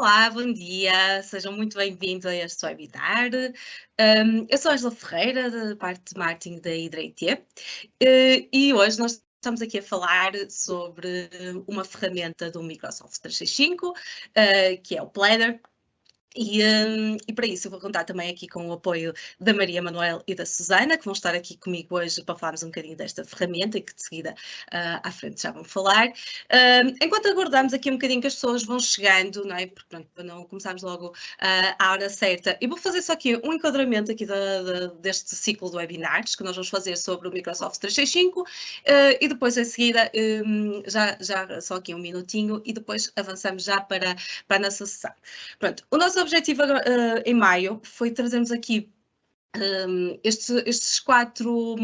Olá, bom dia, sejam muito bem-vindos a este webinar. Eu sou a Angela Ferreira, da parte de marketing da Hydra IT, e hoje nós estamos aqui a falar sobre uma ferramenta do Microsoft 365, que é o Planner. E para isso eu vou contar também aqui com o apoio da Maria Manuel e da Susana, que vão estar aqui comigo hoje para falarmos um bocadinho desta ferramenta e que de seguida à frente já vão falar. Enquanto aguardamos aqui um bocadinho que as pessoas vão chegando, não é? Porque pronto, para não começarmos logo à hora certa, eu vou fazer só aqui um enquadramento aqui deste ciclo de webinars que nós vamos fazer sobre o Microsoft 365 e depois em seguida, já só aqui um minutinho e depois avançamos já para a nossa sessão. Pronto, o nosso objetivo em maio foi trazermos aqui estas quatro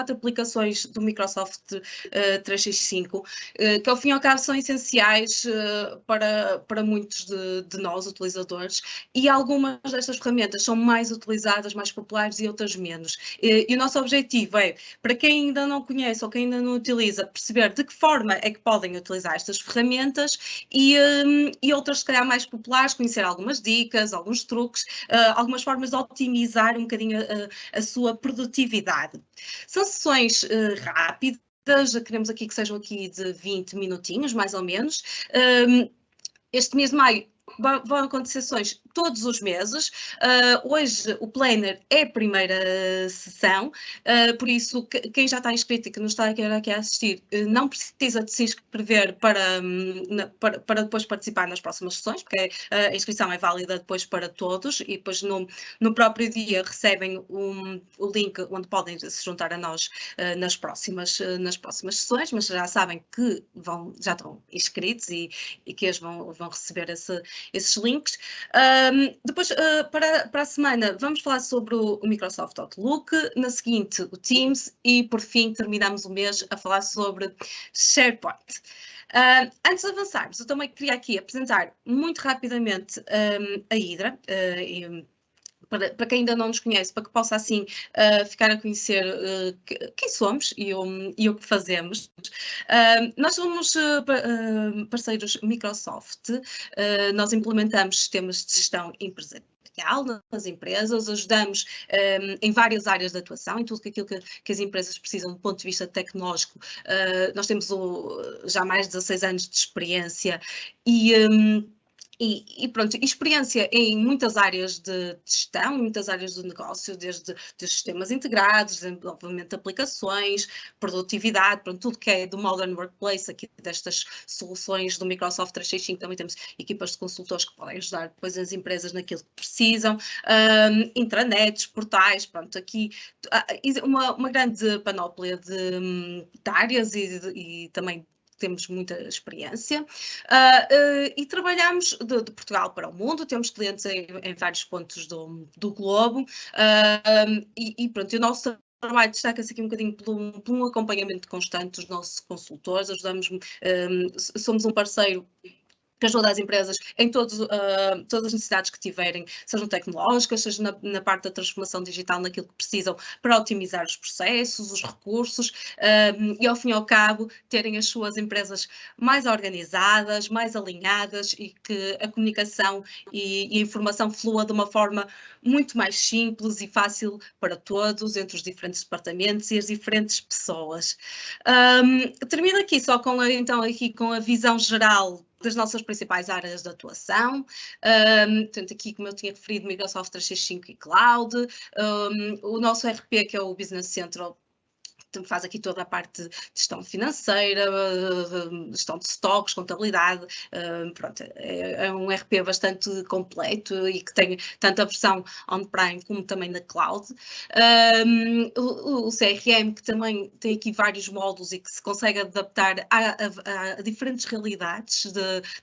aplicações do Microsoft 365, que ao fim e ao cabo são essenciais para muitos de nós, utilizadores, e algumas destas ferramentas são mais utilizadas, mais populares e outras menos. E o nosso objetivo é, para quem ainda não conhece ou quem ainda não utiliza, perceber de que forma é que podem utilizar estas ferramentas e outras, se calhar, mais populares, conhecer algumas dicas, alguns truques, algumas formas de otimizar um bocadinho a sua produtividade. São sessões rápidas, queremos aqui que sejam aqui de 20 minutinhos, mais ou menos. Este mês de maio vão acontecer sessões todos os meses. Hoje o Planner é a primeira sessão, por isso quem já está inscrito e que nos está aqui a assistir não precisa de se inscrever para depois participar nas próximas sessões, porque a inscrição é válida depois para todos e depois no próprio dia recebem o link onde podem se juntar a nós nas próximas sessões, mas já sabem que já estão inscritos e que eles vão receber esses links. Depois, para a semana, vamos falar sobre o Microsoft Outlook, na seguinte o Teams e, por fim, terminamos o mês a falar sobre SharePoint. Antes de avançarmos, eu também queria aqui apresentar muito rapidamente a Hydra, para quem ainda não nos conhece, para que possa assim ficar a conhecer quem somos e o que fazemos. Nós somos parceiros Microsoft, nós implementamos sistemas de gestão empresarial nas empresas, ajudamos em várias áreas de atuação, em tudo aquilo que as empresas precisam do ponto de vista tecnológico. Nós temos já mais de 16 anos de experiência e pronto, experiência em muitas áreas de gestão, muitas áreas do negócio, desde sistemas integrados, desenvolvimento de aplicações, produtividade, pronto, tudo que é do Modern Workplace, aqui destas soluções do Microsoft 365, também temos equipas de consultores que podem ajudar depois as empresas naquilo que precisam, intranets, portais, pronto, aqui uma grande panóplia de áreas e também temos muita experiência e trabalhamos de Portugal para o mundo, temos clientes em vários pontos do globo e pronto, o nosso trabalho destaca-se aqui um bocadinho por um acompanhamento constante dos nossos consultores, somos um parceiro que ajuda as empresas em todas as necessidades que tiverem, sejam tecnológicas, seja na parte da transformação digital, naquilo que precisam para otimizar os processos, os recursos e, ao fim e ao cabo, terem as suas empresas mais organizadas, mais alinhadas e que a comunicação e a informação flua de uma forma muito mais simples e fácil para todos, entre os diferentes departamentos e as diferentes pessoas. Termino aqui só com a visão geral das nossas principais áreas de atuação, portanto aqui, como eu tinha referido, Microsoft 365 e Cloud, o nosso RP, que é o Business Central, faz aqui toda a parte de gestão financeira, gestão de estoques, contabilidade, pronto, é um RP bastante completo e que tem tanto a versão on-prem como também na cloud. O CRM, que também tem aqui vários módulos e que se consegue adaptar a diferentes realidades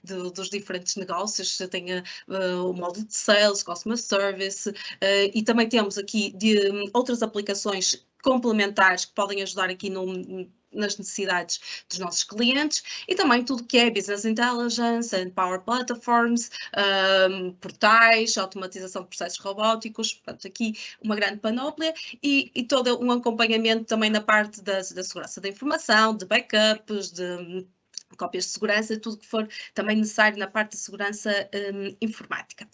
dos diferentes negócios. Tem o módulo de Sales, Customer Service, e também temos aqui outras aplicações complementares que podem ajudar aqui nas necessidades dos nossos clientes e também tudo que é Business Intelligence and Power Platforms, portais, automatização de processos robóticos, portanto aqui uma grande panóplia e todo um acompanhamento também na parte da segurança da informação, de backups, cópias de segurança, tudo que for também necessário na parte de segurança informática.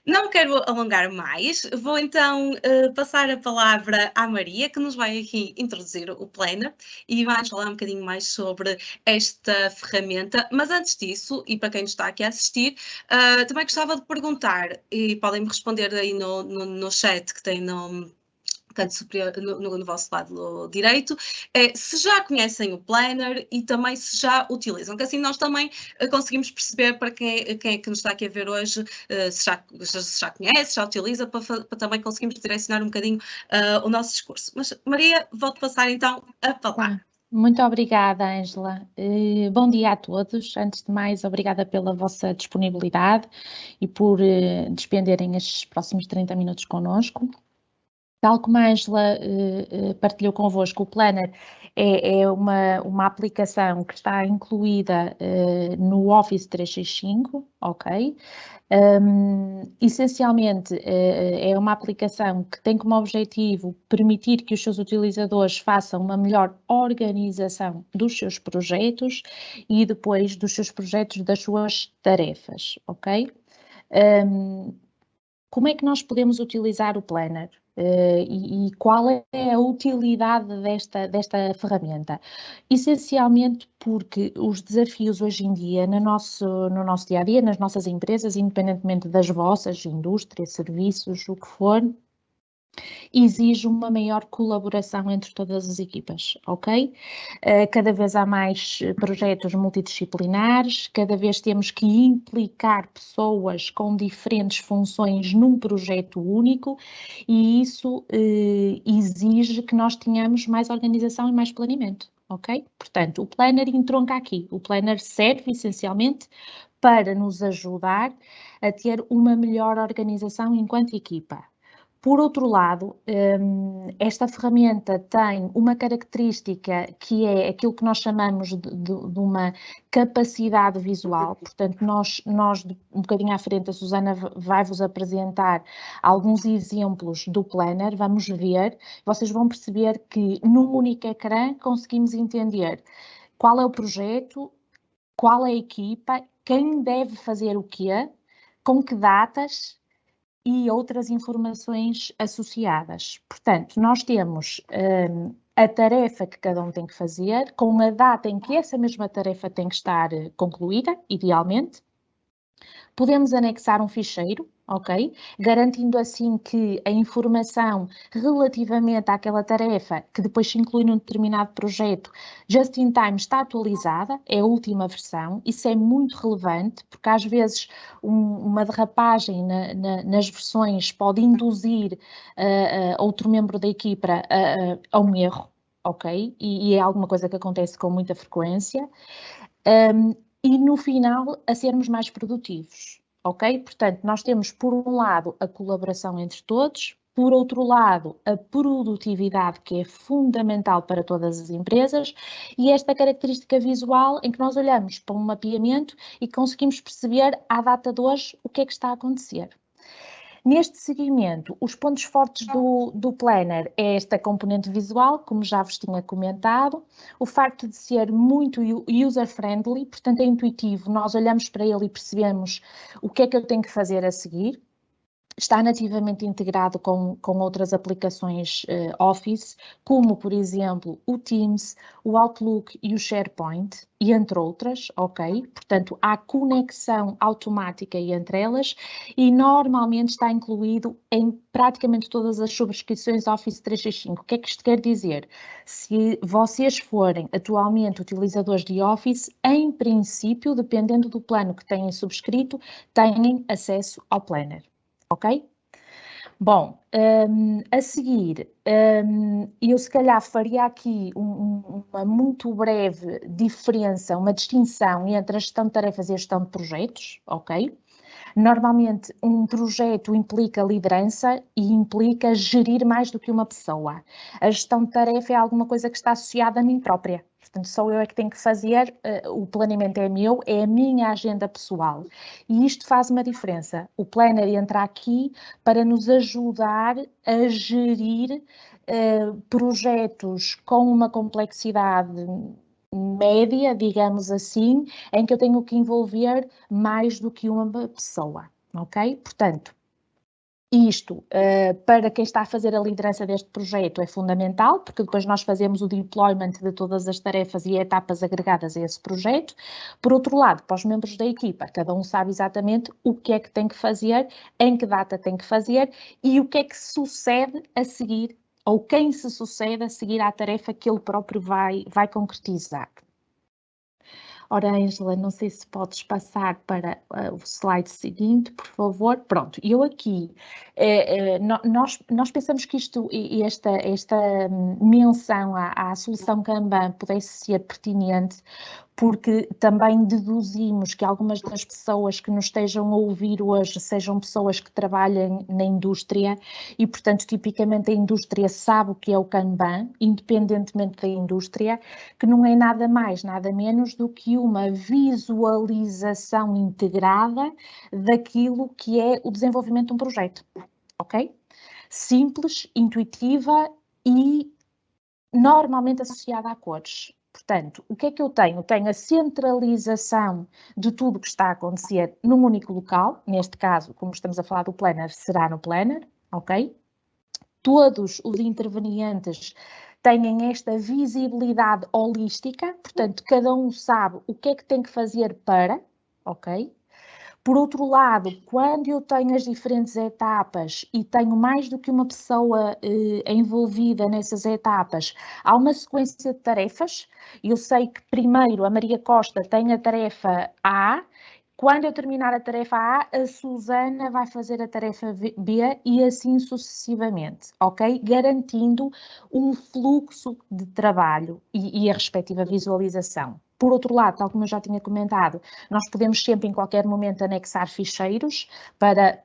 Não quero alongar mais, vou então passar a palavra à Maria, que nos vai aqui introduzir o Planner e vai falar um bocadinho mais sobre esta ferramenta. Mas antes disso, e para quem nos está aqui a assistir, também gostava de perguntar, e podem-me responder aí no chat que tem no canto superior, no vosso lado direito, se já conhecem o Planner e também se já utilizam, que assim nós também conseguimos perceber para quem é que nos está aqui a ver hoje, se já conhece, já utiliza, para também conseguirmos direcionar um bocadinho o nosso discurso. Mas Maria, vou-te passar então a palavra. Muito obrigada, Ângela. Bom dia a todos. Antes de mais, obrigada pela vossa disponibilidade e por despenderem estes próximos 30 minutos connosco. Tal como a Ângela partilhou convosco, o Planner é uma aplicação que está incluída no Office 365, ok? Essencialmente é uma aplicação que tem como objetivo permitir que os seus utilizadores façam uma melhor organização dos seus projetos e depois dos seus projetos, das suas tarefas, ok? Como é que nós podemos utilizar o Planner? E qual é a utilidade desta ferramenta? Essencialmente porque os desafios hoje em dia no nosso dia-a-dia, nas nossas empresas, independentemente das vossas, indústria, serviços, o que for, exige uma maior colaboração entre todas as equipas, ok? Cada vez há mais projetos multidisciplinares, cada vez temos que implicar pessoas com diferentes funções num projeto único e isso exige que nós tenhamos mais organização e mais planeamento, ok? Portanto, o Planner entronca aqui. O Planner serve essencialmente para nos ajudar a ter uma melhor organização enquanto equipa. Por outro lado, esta ferramenta tem uma característica que é aquilo que nós chamamos de uma capacidade visual. Portanto, nós um bocadinho à frente, a Susana vai-vos apresentar alguns exemplos do Planner, vamos ver, vocês vão perceber que num único ecrã conseguimos entender qual é o projeto, qual é a equipa, quem deve fazer o quê, com que datas e outras informações associadas. Portanto, nós temos a tarefa que cada um tem que fazer, com a data em que essa mesma tarefa tem que estar concluída, idealmente. Podemos anexar um ficheiro, ok? Garantindo assim que a informação relativamente àquela tarefa, que depois se inclui num determinado projeto, just in time está atualizada, é a última versão. Isso é muito relevante, porque às vezes uma derrapagem nas versões pode induzir outro membro da equipa a um erro, ok? E é alguma coisa que acontece com muita frequência. E no final a sermos mais produtivos, ok? Portanto, nós temos por um lado a colaboração entre todos, por outro lado a produtividade que é fundamental para todas as empresas e esta característica visual em que nós olhamos para um mapeamento e conseguimos perceber à data de hoje o que é que está a acontecer. Neste seguimento, os pontos fortes do Planner é esta componente visual, como já vos tinha comentado, o facto de ser muito user-friendly, portanto é intuitivo, nós olhamos para ele e percebemos o que é que eu tenho que fazer a seguir. Está nativamente integrado com outras aplicações Office, como, por exemplo, o Teams, o Outlook e o SharePoint, e entre outras, ok? Portanto, há conexão automática entre elas e normalmente está incluído em praticamente todas as subscrições Office 365. O que é que isto quer dizer? Se vocês forem atualmente utilizadores de Office, em princípio, dependendo do plano que têm subscrito, têm acesso ao Planner. Ok? Bom, a seguir, eu se calhar faria aqui uma muito breve diferença, uma distinção entre a gestão de tarefas e a gestão de projetos, ok? Normalmente, um projeto implica liderança e implica gerir mais do que uma pessoa. A gestão de tarefa é alguma coisa que está associada a mim própria. Portanto, sou eu é que tenho que fazer, o planeamento é meu, é a minha agenda pessoal. E isto faz uma diferença. O Planner entra aqui para nos ajudar a gerir projetos com uma complexidade média, digamos assim, em que eu tenho que envolver mais do que uma pessoa, ok? Portanto, isto, para quem está a fazer a liderança deste projeto, é fundamental, porque depois nós fazemos o deployment de todas as tarefas e etapas agregadas a esse projeto. Por outro lado, para os membros da equipa, cada um sabe exatamente o que é que tem que fazer, em que data tem que fazer e o que é que sucede a seguir, ou quem se sucede a seguir à tarefa que ele próprio vai concretizar. Ora, Ângela, não sei se podes passar para o slide seguinte, por favor. Pronto, eu aqui, nós pensamos que esta menção à solução Kanban pudesse ser pertinente, porque também deduzimos que algumas das pessoas que nos estejam a ouvir hoje sejam pessoas que trabalhem na indústria e, portanto, tipicamente a indústria sabe o que é o Kanban, independentemente da indústria, que não é nada mais, nada menos do que uma visualização integrada daquilo que é o desenvolvimento de um projeto, ok? Simples, intuitiva e normalmente associada a cores. Portanto, o que é que eu tenho? Tenho a centralização de tudo o que está a acontecer num único local, neste caso, como estamos a falar do Planner, será no Planner, ok? Todos os intervenientes têm esta visibilidade holística, portanto, cada um sabe o que é que tem que fazer para, ok? Por outro lado, quando eu tenho as diferentes etapas e tenho mais do que uma pessoa envolvida nessas etapas, há uma sequência de tarefas. Eu sei que primeiro a Maria Costa tem a tarefa A, quando eu terminar a tarefa A, a Susana vai fazer a tarefa B e assim sucessivamente, ok? Garantindo um fluxo de trabalho e a respectiva visualização. Por outro lado, tal como eu já tinha comentado, nós podemos sempre, em qualquer momento, anexar ficheiros para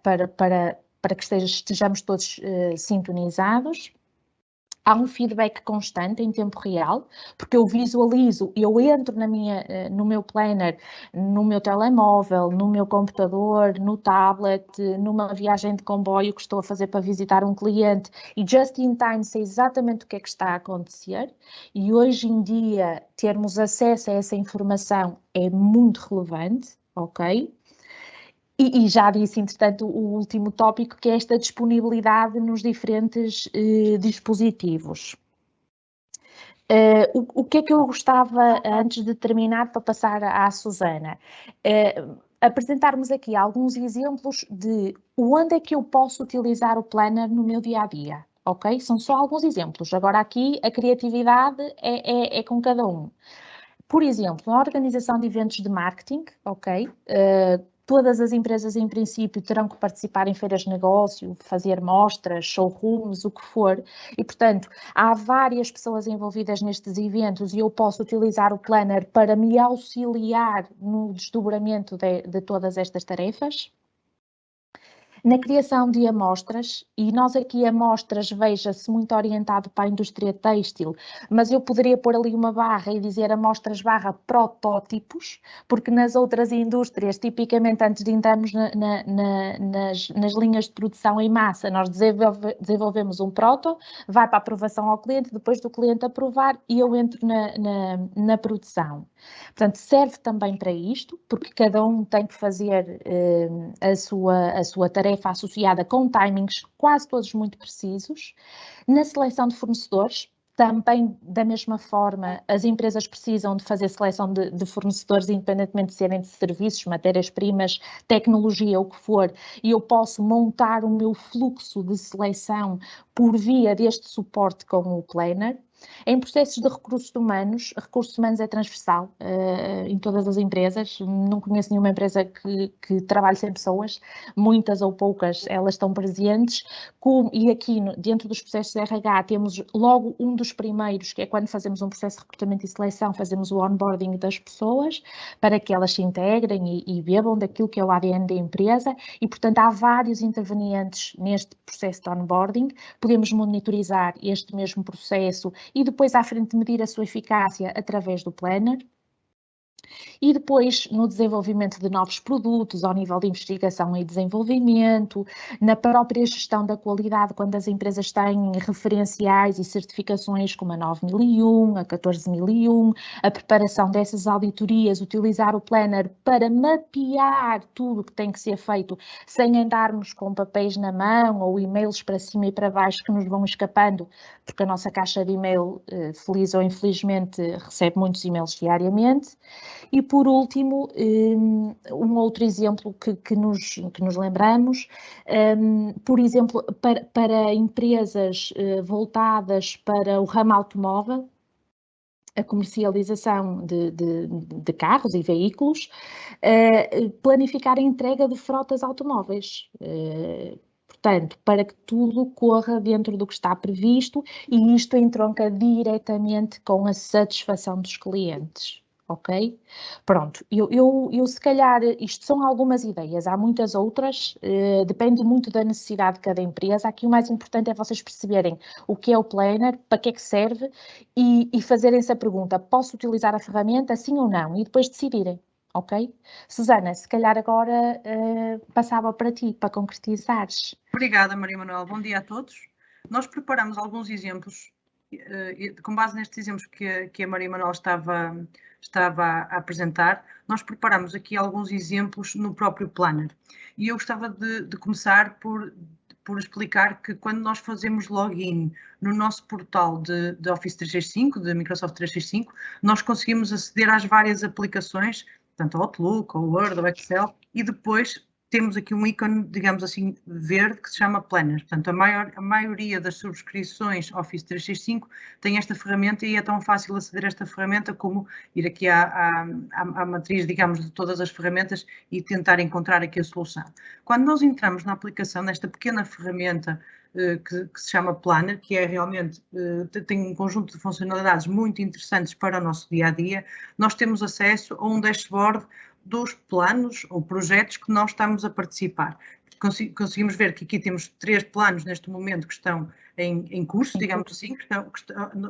que estejamos todos sintonizados. Há um feedback constante em tempo real, porque eu visualizo, eu entro no meu planner, no meu telemóvel, no meu computador, no tablet, numa viagem de comboio que estou a fazer para visitar um cliente e just in time sei exatamente o que é que está a acontecer e hoje em dia termos acesso a essa informação é muito relevante, ok? E já disse, entretanto, o último tópico, que é esta disponibilidade nos diferentes dispositivos. O que é que eu gostava, antes de terminar, para passar à Susana? Apresentarmos aqui alguns exemplos de onde é que eu posso utilizar o Planner no meu dia-a-dia, ok? São só alguns exemplos. Agora aqui a criatividade é com cada um. Por exemplo, na organização de eventos de marketing, ok? Todas as empresas, em princípio, terão que participar em feiras de negócio, fazer mostras, showrooms, o que for. E, portanto, há várias pessoas envolvidas nestes eventos e eu posso utilizar o Planner para me auxiliar no desdobramento de todas estas tarefas. Na criação de amostras, e nós aqui amostras, veja-se muito orientado para a indústria têxtil, mas eu poderia pôr ali uma barra e dizer amostras barra protótipos, porque nas outras indústrias, tipicamente antes de entrarmos nas linhas de produção em massa, nós desenvolvemos um proto, vai para a aprovação ao cliente, depois do cliente aprovar e eu entro na produção. Portanto, serve também para isto, porque cada um tem que fazer a sua tarefa associada com timings quase todos muito precisos. Na seleção de fornecedores, também da mesma forma, as empresas precisam de fazer seleção de fornecedores, independentemente de serem de serviços, matérias-primas, tecnologia, o que for, e eu posso montar o meu fluxo de seleção por via deste suporte com o Planner. Em processos de recursos humanos é transversal em todas as empresas, não conheço nenhuma empresa que trabalhe sem pessoas, muitas ou poucas elas estão presentes, e aqui dentro dos processos de RH temos logo um dos primeiros, que é quando fazemos um processo de recrutamento e seleção, fazemos o onboarding das pessoas, para que elas se integrem e bebam daquilo que é o ADN da empresa, e portanto há vários intervenientes neste processo de onboarding, podemos monitorizar este mesmo processo e depois à frente medir a sua eficácia através do Planner. E depois, no desenvolvimento de novos produtos, ao nível de investigação e desenvolvimento, na própria gestão da qualidade, quando as empresas têm referenciais e certificações como a 9001, a 14001, a preparação dessas auditorias, utilizar o Planner para mapear tudo o que tem que ser feito, sem andarmos com papéis na mão ou e-mails para cima e para baixo que nos vão escapando, porque a nossa caixa de e-mail, feliz ou infelizmente, recebe muitos e-mails diariamente. E, por último, um outro exemplo que nos lembramos, por exemplo, para empresas voltadas para o ramo automóvel, a comercialização de carros e veículos, planificar a entrega de frotas automóveis. Portanto, para que tudo corra dentro do que está previsto, e isto entronca diretamente com a satisfação dos clientes. Ok? Pronto, eu se calhar, isto são algumas ideias, há muitas outras, depende muito da necessidade de cada empresa. Aqui o mais importante é vocês perceberem o que é o Planner, para que é que serve e fazerem-se a pergunta, posso utilizar a ferramenta, sim ou não? E depois decidirem, ok? Susana, se calhar agora passava para ti, para concretizares. Obrigada, Maria Manuel. Bom dia a todos. Nós preparamos alguns exemplos, com base nestes exemplos que a Maria Manuel estava a apresentar, nós preparamos aqui alguns exemplos no próprio Planner. E eu gostava de começar por explicar que quando nós fazemos login no nosso portal de Office 365, de Microsoft 365, nós conseguimos aceder às várias aplicações, tanto ao Outlook, ao Word, ao Excel, e depois temos aqui um ícone, digamos assim, verde, que se chama Planner. Portanto, a maioria das subscrições Office 365 tem esta ferramenta e é tão fácil aceder a esta ferramenta como ir aqui à matriz, digamos, de todas as ferramentas e tentar encontrar aqui a solução. Quando nós entramos na aplicação, nesta pequena ferramenta que se chama Planner, que é realmente, tem um conjunto de funcionalidades muito interessantes para o nosso dia-a-dia, nós temos acesso a um dashboard dos planos ou projetos que nós estamos a participar. Conseguimos ver que aqui temos 3 planos neste momento que estão em curso, digamos assim,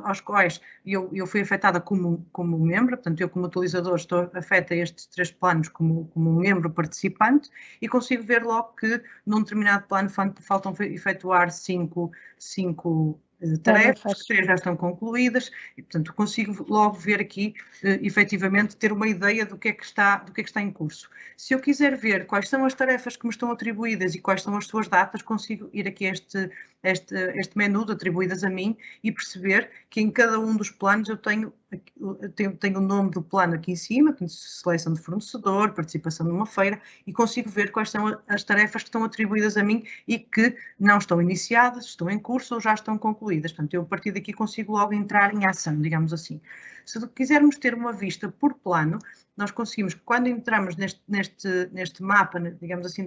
aos quais eu fui afetada como membro, portanto eu como utilizador estou afeta a estes 3 planos como membro participante e consigo ver logo que num determinado plano faltam efetuar 5 tarefas, 3 já estão concluídas e, portanto, consigo logo ver aqui, efetivamente, ter uma ideia do que é que está em curso. Se eu quiser ver quais são as tarefas que me estão atribuídas e quais são as suas datas, consigo ir aqui a este menu de atribuídas a mim e perceber que em cada um dos planos eu tenho o nome do plano aqui em cima, seleção de fornecedor, participação numa feira, e consigo ver quais são as tarefas que estão atribuídas a mim e que não estão iniciadas, estão em curso ou já estão concluídas. Portanto, eu a partir daqui consigo logo entrar em ação, digamos assim. Se quisermos ter uma vista por plano, nós conseguimos, quando entramos neste mapa, digamos assim,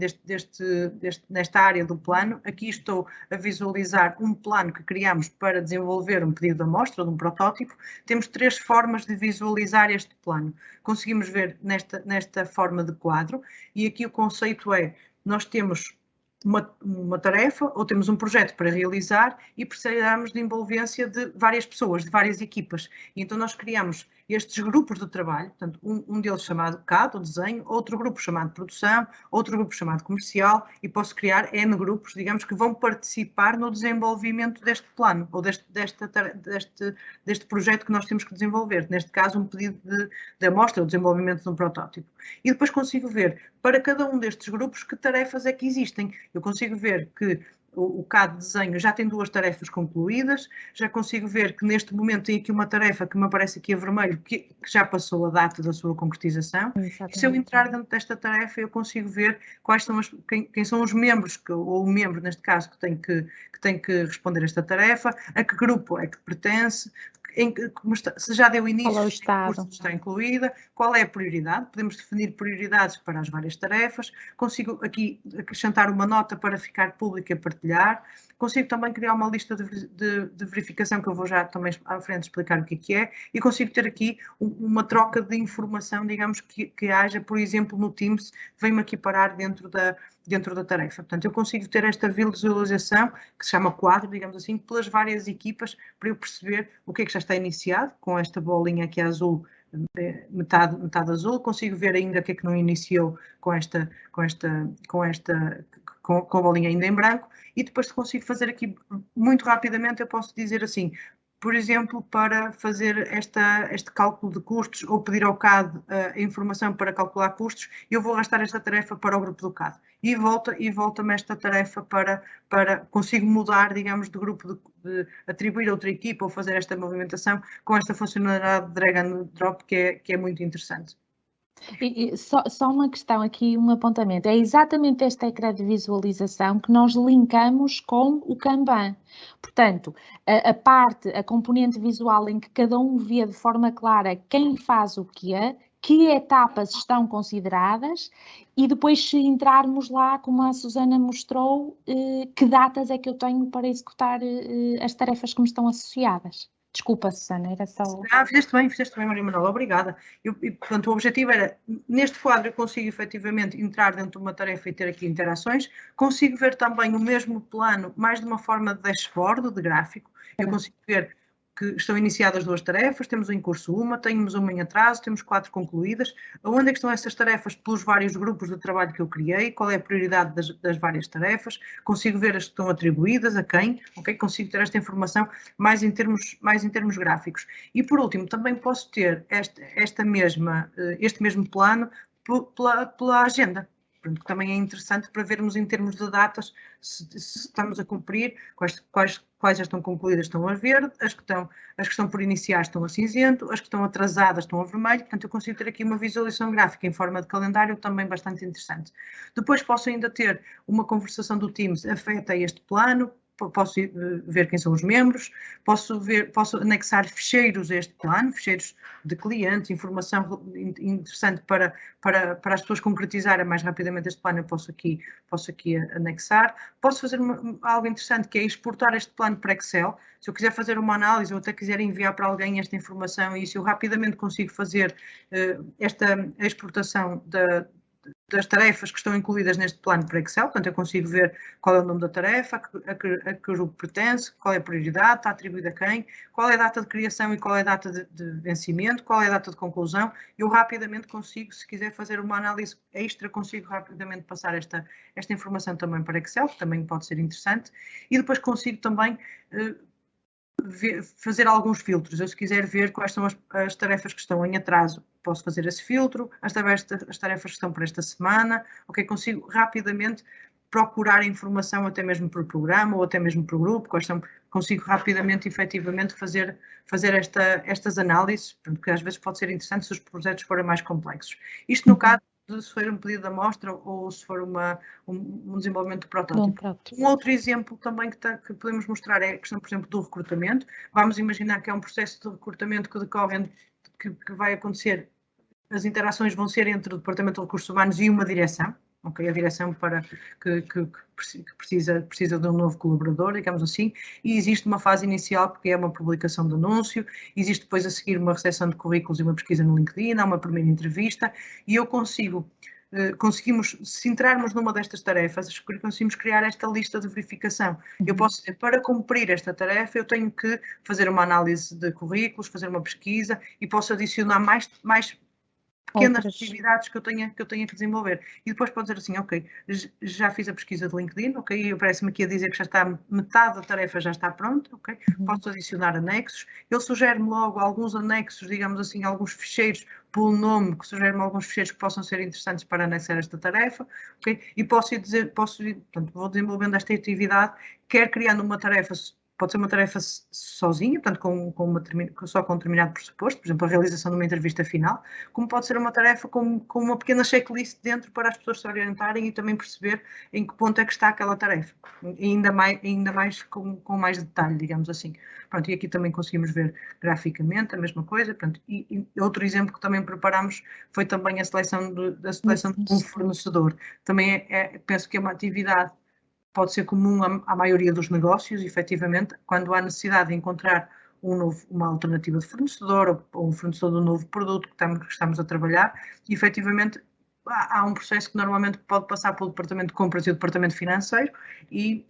nesta área do plano, aqui estou a visualizar um plano que criamos para desenvolver um pedido de amostra, de um protótipo. Temos 3 formas de visualizar este plano. Conseguimos ver nesta forma de quadro, e aqui o conceito é, nós temos uma tarefa ou temos um projeto para realizar e precisamos de envolvência de várias pessoas, de várias equipas. E então nós criamos estes grupos de trabalho, portanto, um deles chamado CAD, ou desenho, outro grupo chamado produção, outro grupo chamado comercial, e posso criar N grupos, digamos, que vão participar no desenvolvimento deste plano, ou deste projeto que nós temos que desenvolver, neste caso um pedido de amostra, ou desenvolvimento de um protótipo. E depois consigo ver, para cada um destes grupos, que tarefas é que existem. Eu consigo ver que o CAD de desenho já tem 2 tarefas concluídas, já consigo ver que neste momento tem aqui uma tarefa que me aparece aqui a vermelho, que já passou a data da sua concretização. E se eu entrar dentro desta tarefa, eu consigo ver quais são quem são os membros, ou o membro, neste caso, que tem que responder a esta tarefa, a que grupo é que pertence, se já deu início, se o curso está incluída, qual é a prioridade, podemos definir prioridades para as várias tarefas, consigo aqui acrescentar uma nota para ficar pública e partilhar, consigo também criar uma lista de verificação, que eu vou já também à frente explicar o que é, e consigo ter aqui uma troca de informação, digamos, que haja, por exemplo, no Teams, vem-me aqui parar dentro da tarefa. Portanto, eu consigo ter esta visualização, que se chama quadro, digamos assim, pelas várias equipas, para eu perceber o que é que já está iniciado, com esta bolinha aqui azul metade azul, consigo ver ainda o que é que não iniciou com a bolinha ainda em branco, e depois consigo fazer aqui muito rapidamente, eu posso dizer assim, por exemplo, para fazer este cálculo de custos ou pedir ao CAD a informação para calcular custos, eu vou arrastar esta tarefa para o grupo do CAD e volta-me esta tarefa consigo mudar, digamos, de grupo, de atribuir a outra equipa ou fazer esta movimentação com esta funcionalidade de drag and drop que é muito interessante. E só uma questão aqui, um apontamento. É exatamente este ecrã de visualização que nós linkamos com o Kanban. Portanto, a componente visual em que cada um vê de forma clara quem faz o quê, que etapas estão consideradas e depois, se entrarmos lá, como a Susana mostrou, que datas é que eu tenho para executar as tarefas que me estão associadas. Desculpa, Susana, era só... Fizeste bem, Maria Manuela, obrigada. Portanto, o objetivo era, neste quadro eu consigo efetivamente entrar dentro de uma tarefa e ter aqui interações, consigo ver também o mesmo plano, mais de uma forma de dashboard, de gráfico, eu consigo ver que estão iniciadas 2 tarefas, temos em curso temos uma em atraso, temos 4 concluídas, onde é que estão essas tarefas pelos vários grupos de trabalho que eu criei, qual é a prioridade das várias tarefas, consigo ver as que estão atribuídas, a quem, ok? Consigo ter esta informação mais em termos gráficos. E por último, também posso ter este mesmo plano pela agenda. Portanto, também é interessante para vermos em termos de datas se estamos a cumprir, quais já estão concluídas estão a verde, as que estão por iniciar estão a cinzento, as que estão atrasadas estão a vermelho, portanto eu consigo ter aqui uma visualização gráfica em forma de calendário também bastante interessante. Depois posso ainda ter uma conversação do Teams afeta este plano, posso ver quem são os membros, posso anexar ficheiros a este plano, ficheiros de clientes, informação interessante para as pessoas concretizarem mais rapidamente este plano, eu posso aqui anexar. Posso fazer algo interessante, que é exportar este plano para Excel. Se eu quiser fazer uma análise ou até quiser enviar para alguém esta informação, e isso eu rapidamente consigo fazer a exportação das tarefas que estão incluídas neste plano para Excel, portanto eu consigo ver qual é o nome da tarefa, a que grupo pertence, qual é a prioridade, está atribuída a quem, qual é a data de criação e qual é a data de vencimento, qual é a data de conclusão. Eu rapidamente consigo, se quiser fazer uma análise extra, consigo rapidamente passar esta informação também para Excel, que também pode ser interessante, e depois consigo também fazer alguns filtros. Eu, se quiser ver quais são as tarefas que estão em atraso, posso fazer esse filtro, as tarefas que estão para esta semana, ok? Consigo rapidamente procurar informação até mesmo por programa ou até mesmo por grupo, consigo rapidamente, efetivamente, fazer estas análises, porque às vezes pode ser interessante se os projetos forem mais complexos. Isto no caso se for um pedido de amostra ou se for um desenvolvimento de protótipo. Um outro exemplo também que podemos mostrar é a questão, por exemplo, do recrutamento. Vamos imaginar que é um processo de recrutamento que decorre, que vai acontecer, as interações vão ser entre o Departamento de Recursos Humanos e uma direção, ok? A direção que precisa de um novo colaborador, digamos assim, e existe uma fase inicial, porque é uma publicação de anúncio, existe depois a seguir uma recepção de currículos e uma pesquisa no LinkedIn, há uma primeira entrevista, e eu conseguimos, se entrarmos numa destas tarefas, conseguimos criar esta lista de verificação. Eu posso dizer, para cumprir esta tarefa, eu tenho que fazer uma análise de currículos, fazer uma pesquisa, e posso adicionar mais pequenas atividades que eu tenha que desenvolver. E depois pode dizer assim, ok, já fiz a pesquisa de LinkedIn, ok, parece-me aqui a dizer que já está, metade da tarefa já está pronta, ok, posso adicionar anexos. Ele sugere-me logo alguns anexos, digamos assim, alguns ficheiros pelo nome, que sugere-me alguns ficheiros que possam ser interessantes para anexar esta tarefa, ok, e portanto, vou desenvolvendo esta atividade, quer criando uma tarefa. Pode ser uma tarefa sozinha, portanto, só com um determinado pressuposto, por exemplo, a realização de uma entrevista final, como pode ser uma tarefa com uma pequena checklist dentro para as pessoas se orientarem e também perceber em que ponto é que está aquela tarefa, ainda mais com mais detalhe, digamos assim. Pronto, e aqui também conseguimos ver graficamente a mesma coisa. Pronto, e outro exemplo que também preparámos foi também a seleção de um fornecedor. Também penso que é uma atividade pode ser comum à maioria dos negócios, efetivamente, quando há necessidade de encontrar uma alternativa de fornecedor ou um fornecedor de um novo produto que estamos a trabalhar, e efetivamente há um processo que normalmente pode passar pelo Departamento de Compras e o Departamento Financeiro e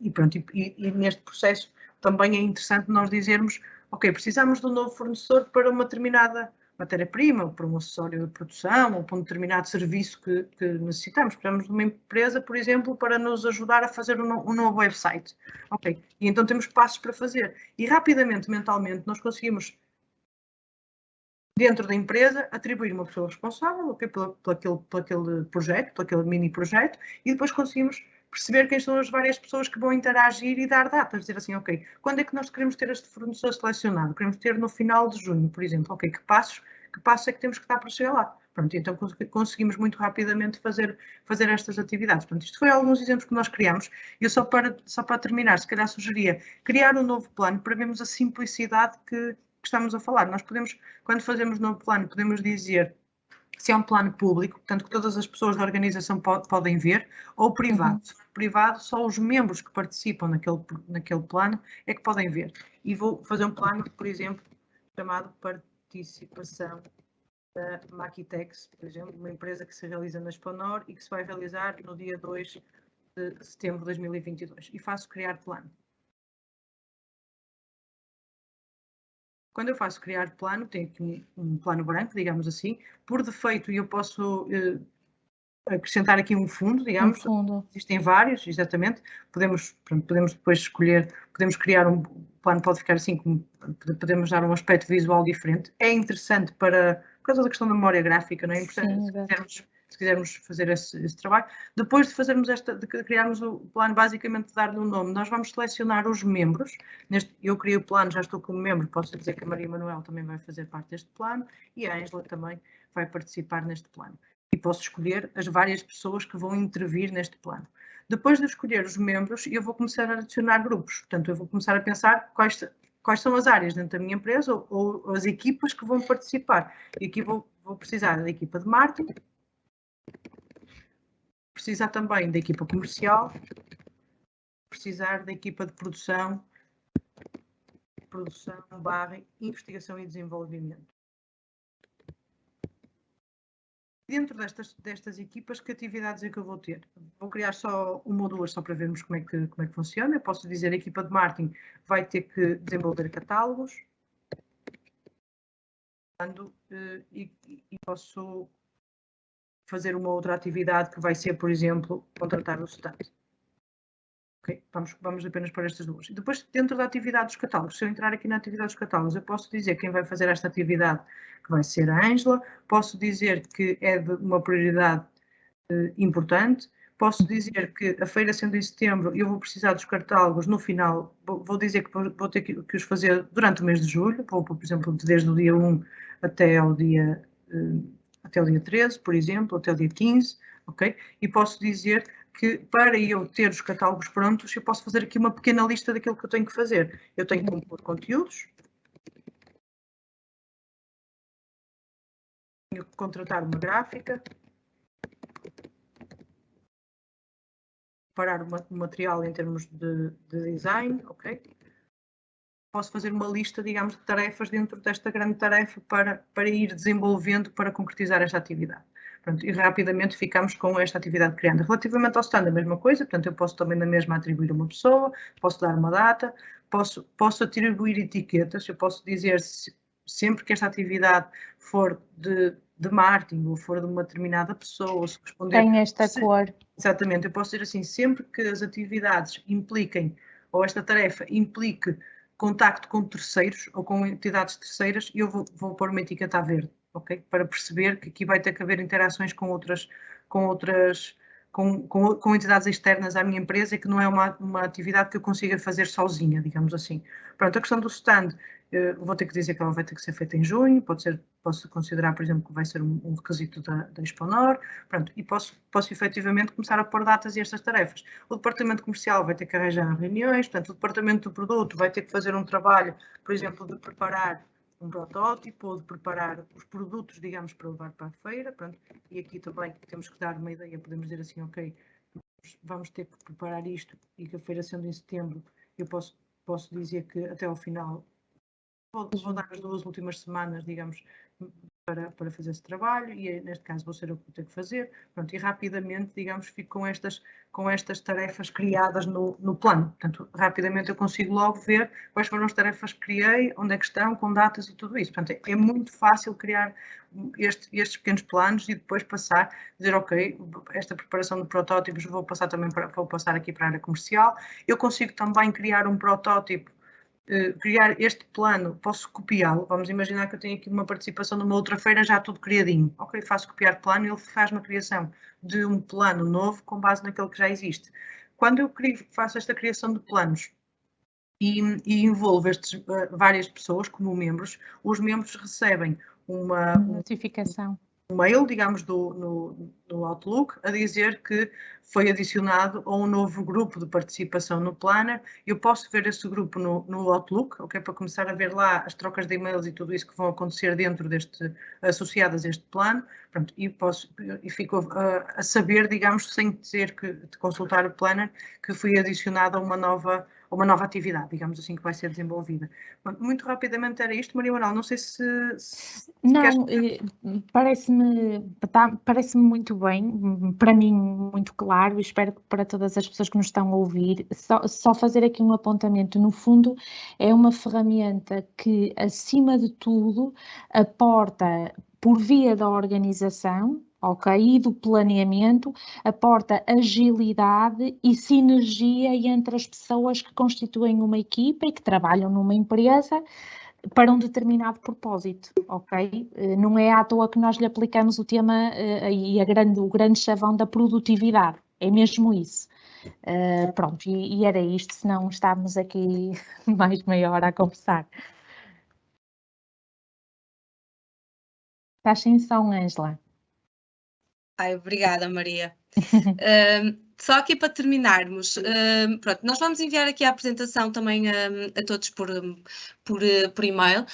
neste processo também é interessante nós dizermos, ok, precisamos de um novo fornecedor para uma determinada matéria-prima, para um acessório de produção ou para um determinado serviço que necessitamos. Precisamos de uma empresa, por exemplo, para nos ajudar a fazer um novo website. Ok, e então temos passos para fazer. E rapidamente, mentalmente, nós conseguimos, dentro da empresa, atribuir uma pessoa responsável, okay, por aquele projeto, por aquele mini projeto, e depois conseguimos perceber quem são as várias pessoas que vão interagir e dar datas, dizer assim, ok, quando é que nós queremos ter este fornecedor selecionado? Queremos ter no final de junho, por exemplo, ok, que passos é que temos que dar para chegar lá? Pronto, então conseguimos muito rapidamente fazer estas atividades. Portanto, isto foi alguns exemplos que nós criamos. Eu só para terminar, se calhar sugeria criar um novo plano para vermos a simplicidade que estamos a falar. Nós podemos, quando fazemos um novo plano, podemos dizer se é um plano público, portanto que todas as pessoas da organização podem ver, ou privado. Se for privado, só os membros que participam naquele plano é que podem ver. E vou fazer um plano, por exemplo, chamado Participação da Maquitex, por exemplo, uma empresa que se realiza na Exponor e que se vai realizar no dia 2 de setembro de 2022. E faço criar plano. Quando eu faço criar plano, tenho aqui um plano branco, digamos assim. Por defeito, eu posso acrescentar aqui um fundo, digamos. Existem vários, exatamente. Podemos depois escolher, podemos criar um plano, pode ficar assim, podemos dar um aspecto visual diferente. É interessante por causa da questão da memória gráfica, não é? Importante, se quisermos fazer esse trabalho. Depois de fazermos de criarmos o plano, basicamente dar-lhe um nome, nós vamos selecionar os membros. Eu criei o plano, já estou como membro, posso dizer que a Maria Manuel também vai fazer parte deste plano e a Ângela também vai participar neste plano. E posso escolher as várias pessoas que vão intervir neste plano. Depois de escolher os membros, eu vou começar a adicionar grupos. Portanto, eu vou começar a pensar quais são as áreas dentro da minha empresa ou as equipas que vão participar. E aqui vou precisar da equipa de marketing, precisar também da equipa comercial, precisar da equipa de produção, investigação e desenvolvimento. Dentro destas equipas, que atividades é que eu vou ter? Vou criar só uma ou duas, só para vermos como é que funciona. Eu posso dizer, a equipa de marketing vai ter que desenvolver catálogos. E posso fazer uma outra atividade que vai ser, por exemplo, contratar o stand. Okay? Vamos apenas para estas duas. E depois, dentro da atividade dos catálogos, se eu entrar aqui na atividade dos catálogos, eu posso dizer quem vai fazer esta atividade, que vai ser a Ângela, posso dizer que é de uma prioridade importante, posso dizer que a feira sendo em setembro, eu vou precisar dos catálogos no final, vou dizer que vou ter que os fazer durante o mês de julho, vou, por exemplo, desde o dia 1 até o dia 13, por exemplo, até o dia 15, ok? E posso dizer que para eu ter os catálogos prontos, eu posso fazer aqui uma pequena lista daquilo que eu tenho que fazer. Eu tenho que compor conteúdos, tenho que contratar uma gráfica, preparar um material em termos de design, ok? Posso fazer uma lista, digamos, de tarefas dentro desta grande tarefa para ir desenvolvendo, para concretizar esta atividade. Pronto, e rapidamente ficamos com esta atividade criando. Relativamente ao stand, a mesma coisa, portanto, eu posso também na mesma atribuir uma pessoa, posso dar uma data, posso atribuir etiquetas, eu posso dizer sempre que esta atividade for de marketing ou for de uma determinada pessoa, se responder... Tem esta cor. Exatamente, eu posso dizer assim, sempre que as atividades impliquem, ou esta tarefa implique contacto com terceiros ou com entidades terceiras, eu vou pôr uma etiqueta verde, ok? Para perceber que aqui vai ter que haver interações com entidades externas à minha empresa e que não é uma atividade que eu consiga fazer sozinha, digamos assim. Pronto, a questão do stand, vou ter que dizer que ela vai ter que ser feita em junho, posso considerar, por exemplo, que vai ser um requisito da Exponor, pronto, e posso efetivamente começar a pôr datas e estas tarefas. O departamento comercial vai ter que arranjar reuniões, portanto, o departamento do produto vai ter que fazer um trabalho, por exemplo, de preparar um protótipo ou de preparar os produtos, digamos, para levar para a feira, pronto, e aqui também temos que dar uma ideia, podemos dizer assim, ok, vamos ter que preparar isto e que a feira sendo em setembro, eu posso dizer que até ao final, vou dar as 2 últimas semanas, digamos, para fazer esse trabalho e neste caso vou ser eu que vou ter que fazer, pronto, e rapidamente, digamos, fico com estas tarefas criadas no plano, portanto, rapidamente eu consigo logo ver quais foram as tarefas que criei, onde é que estão, com datas e tudo isso, portanto, é muito fácil criar estes pequenos planos e depois passar, dizer, ok, esta preparação de protótipos vou passar aqui para a área comercial, eu consigo também criar um protótipo, criar este plano, posso copiá-lo, vamos imaginar que eu tenho aqui uma participação numa outra feira já tudo criadinho, ok, faço copiar plano e ele faz uma criação de um plano novo com base naquele que já existe. Quando eu faço esta criação de planos e envolvo várias pessoas como membros, os membros recebem uma notificação. Um mail, digamos, no Outlook, a dizer que foi adicionado a um novo grupo de participação no Planner. Eu posso ver esse grupo no Outlook, ok, para começar a ver lá as trocas de e-mails e tudo isso que vão acontecer dentro associadas a este plano, pronto, e fico a saber, digamos, sem ter que consultar o Planner, que foi adicionado a uma nova atividade, digamos assim, que vai ser desenvolvida. Muito rapidamente era isto, Maria Manuel, não sei se não, parece-me muito bem, para mim muito claro, espero que para todas as pessoas que nos estão a ouvir, só fazer aqui um apontamento, no fundo é uma ferramenta que, acima de tudo, aporta por via da organização, ok, e do planeamento, aporta agilidade e sinergia entre as pessoas que constituem uma equipa e que trabalham numa empresa para um determinado propósito, ok? Não é à toa que nós lhe aplicamos o tema e o grande chavão da produtividade, é mesmo isso. Pronto, e era isto, senão estávamos aqui mais meia hora a conversar. Estás sem som, Ângela. Ai, obrigada, Maria. Só aqui para terminarmos, pronto, nós vamos enviar aqui a apresentação também a todos por e-mail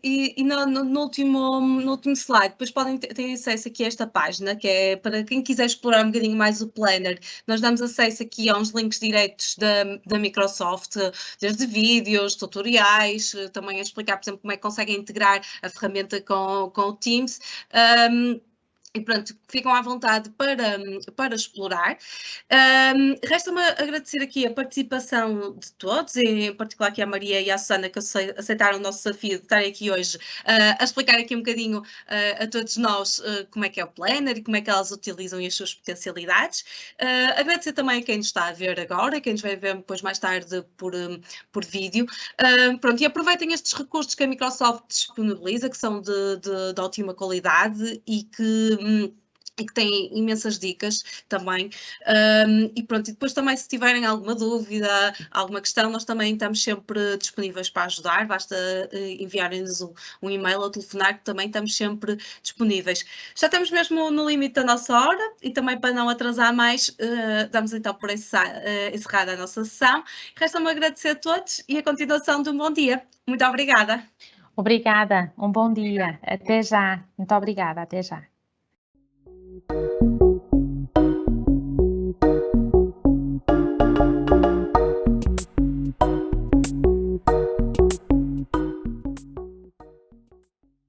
e no último slide depois podem ter acesso aqui a esta página, que é para quem quiser explorar um bocadinho mais o Planner. Nós damos acesso aqui a uns links diretos da Microsoft, desde vídeos, tutoriais, também a explicar, por exemplo, como é que conseguem integrar a ferramenta com o Teams. E pronto, ficam à vontade para explorar. Resta-me agradecer aqui a participação de todos, em particular aqui a Maria e a Susana, que aceitaram o nosso desafio de estarem aqui hoje a explicar aqui um bocadinho a todos nós como é que é o Planner e como é que elas utilizam e as suas potencialidades. Agradecer também a quem nos está a ver agora, quem nos vai ver depois mais tarde por vídeo. Pronto, e aproveitem estes recursos que a Microsoft disponibiliza, que são de ótima qualidade e que tem imensas dicas também, e pronto, e depois também se tiverem alguma dúvida, alguma questão, nós também estamos sempre disponíveis para ajudar, basta enviarem-nos um e-mail ou telefonar, que também estamos sempre disponíveis. Já estamos mesmo no limite da nossa hora e também para não atrasar mais, damos então por encerrada a nossa sessão. Resta-me agradecer a todos e a continuação de um bom dia. Muito obrigada. Obrigada, um bom dia, até já, muito obrigada, até já.